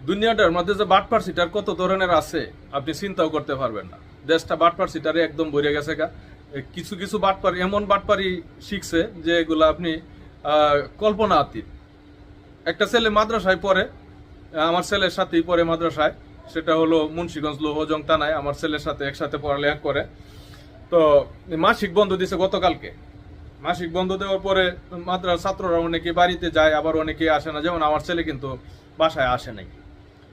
দুনিয়াটার মধ্যে যে বাটপার সিটার কত ধরনের আছে আপনি চিন্তাও করতে পারবেন না। দেশটা বাটপার সিটারে একদম ভরে গেছে গা। কিছু কিছু বাটপার এমন বাটপারি শিখছে যে এগুলো আপনি কল্পনা আতীত। একটা ছেলে মাদ্রাসায় পড়ে, আমার ছেলের সাথেই পড়ে মাদ্রাসায়, সেটা হলো মুন্সিগঞ্জ লৌহজং থানায়। আমার ছেলের সাথে একসাথে পড়ালেখা করে। তো মাসিক বন্ধ দিছে গতকালকে। মাসিক বন্ধ দেওয়ার পরে মাদ্রাসার ছাত্ররা অনেকে বাড়িতে যায়, আবার অনেকে আসে না। যেমন আমার ছেলে কিন্তু বাসায় আসে নাই।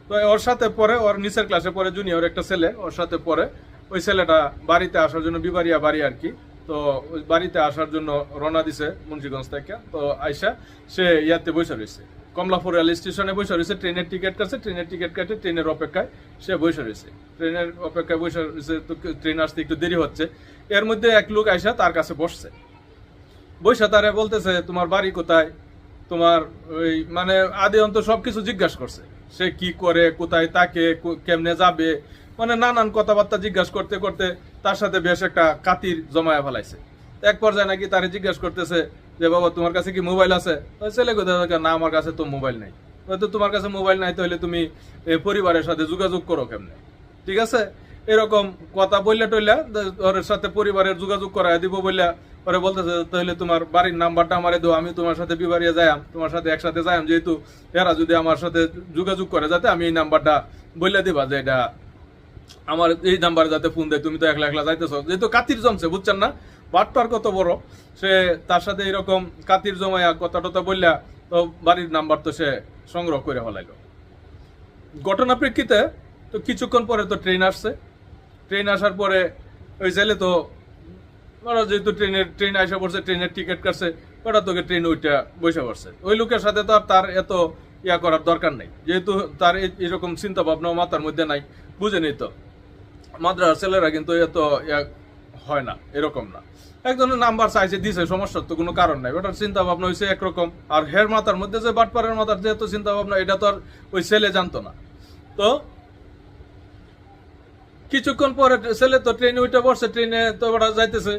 তো ওর সাথে পরে, ওর নিচের ক্লাসে পরে জুনিয়র একটা ছেলে ওর সাথে পরে, ওই ছেলেটা বাড়িতে আসার জন্য, বিবাড়িয়া বাড়ি আর কি, তো ওই বাড়িতে আসার জন্য রওনা দিছে মুন্সিগঞ্জ থেকে। তো আইসা সে ইয়াতে বসে রয়েছে, কমলাপুর রেল স্টেশনে বসে রয়েছে। ট্রেনের টিকিট কাটছে, ট্রেনের টিকিট কাটে ট্রেনের অপেক্ষায় সে বসে রয়েছে। ট্রেনের অপেক্ষায় বসে রয়েছে, তো ট্রেন আসতে একটু দেরি হচ্ছে। এর মধ্যে এক লোক আইসা তার কাছে বসছে। বৈশা তারে বলতেছে তোমার বাড়ি কোথায়, তোমার ওই মানে আদি অন্ত সবকিছু জিজ্ঞাসা করছে। সে কি করে, কোথায় তাকে, কেমনে যাবে, মানে নানান কথাবার্তা জিজ্ঞাসা করতে করতে তার সাথে বেশ একটা কাতির জমায়া ফেলাইছে। এক পর্যায়ে নাকি তারে জিজ্ঞাসা করতেছে যে বাবা তোমার কাছে কি মোবাইল আছে? ওই ছেলে কোথায়, না আমার কাছে তো মোবাইল নাই। হয়তো তোমার কাছে মোবাইল নাই, তাহলে তুমি পরিবারের সাথে যোগাযোগ করো কেমনে? ঠিক আছে, এরকম কথা বললে টইলা ওর সাথে পরিবারের যোগাযোগ করাই দিব বললা পরে বলতেছে তাহলে তোমার বাড়ির নাম্বারটা আমারে দাও, আমি তোমার সাথে বিবাড়িয়া যাইম, তোমার সাথে একসাথে যাইম, যেহেতু এরা যদি আমার সাথে যোগাযোগ করে যাতে আমি এই নাম্বারটা বললে দিবা যে এটা আমার এই নাম্বারে যাতে ফোন দেয়, তুমি তো একলা একলা যাইতেছ। যেহেতু কাতির জমছে, বুঝছেন না বাটপার কত বড়, সে তার সাথে এরকম কাতির জমায়া কথা টথা বললা, তো বাড়ির নাম্বার তো সে সংগ্রহ করে ফেলাইল। ঘটনা প্রেক্ষিতে তো কিছুক্ষণ পরে তো ট্রেন আসছে। ট্রেন আসার পরে ওই ছেলে তো ওরা যেহেতু ট্রেন আসা পড়ছে, ট্রেনের টিকিট কাটছে, ওরা তোকে ট্রেন ওইটা বসে পড়ছে। ওই লোকের সাথে তো আর তার এত ইয়া করার দরকার নেই, যেহেতু তার এরকম চিন্তা ভাবনা মাথার মধ্যে নাই। বুঝে নি তো মাদ্রাসার ছেলেরা কিন্তু এত ইয়া হয় না, এরকম না। একজনের নাম্বার চাইছে দিছে, সমস্যার তো কোনো কারণ নাই। ওটার চিন্তা ভাবনা হয়েছে একরকম। আর হের মাথার মধ্যে যে বাটপাড়ের মাথার যে এত চিন্তা ভাবনা, এটা তো আর ওই ছেলে জানতো না। তো কিছুক্ষণ পরে ছেলে তো ট্রেনে উঠে পড়ছে, ট্রেনে তো ওরা যাইতেছে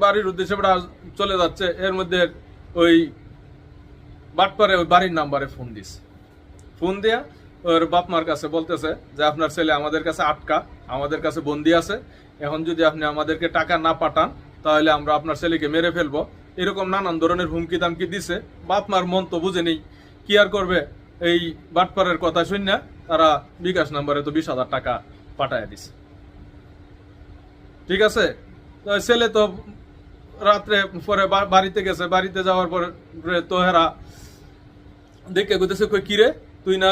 বাড়ির উদ্দেশ্যে, ওরা চলে যাচ্ছে। এর মধ্যে ওই বাটপারে ওই বাড়ির নাম্বারে ফোন দিছে। ফোন দিয়া ওর বাপ মার কাছে বলতেছে যে আপনার ছেলে আমাদের কাছে আটকা, আমাদের কাছে বন্দি আছে। এখন যদি আপনি আমাদেরকে টাকা না পাঠান তাহলে আমরা আপনার ছেলেকে মেরে ফেলবো। এরকম নানান ধরনের হুমকি দামকি দিছে। বাপ মার মন তো বুঝে নেই, কি আর করবে। এই বাটপারের কথা শুনে তারা বিকাশ নাম্বারে তো 20,000 টাকা পাঠায় দিছে। ঠিক আছে, তো ছেলে তো রাত্রে পরে বাড়িতে গেছে। বাড়িতে যাওয়ার পরে তো হেরা দেখে কইতেছে কই কিরে তুই না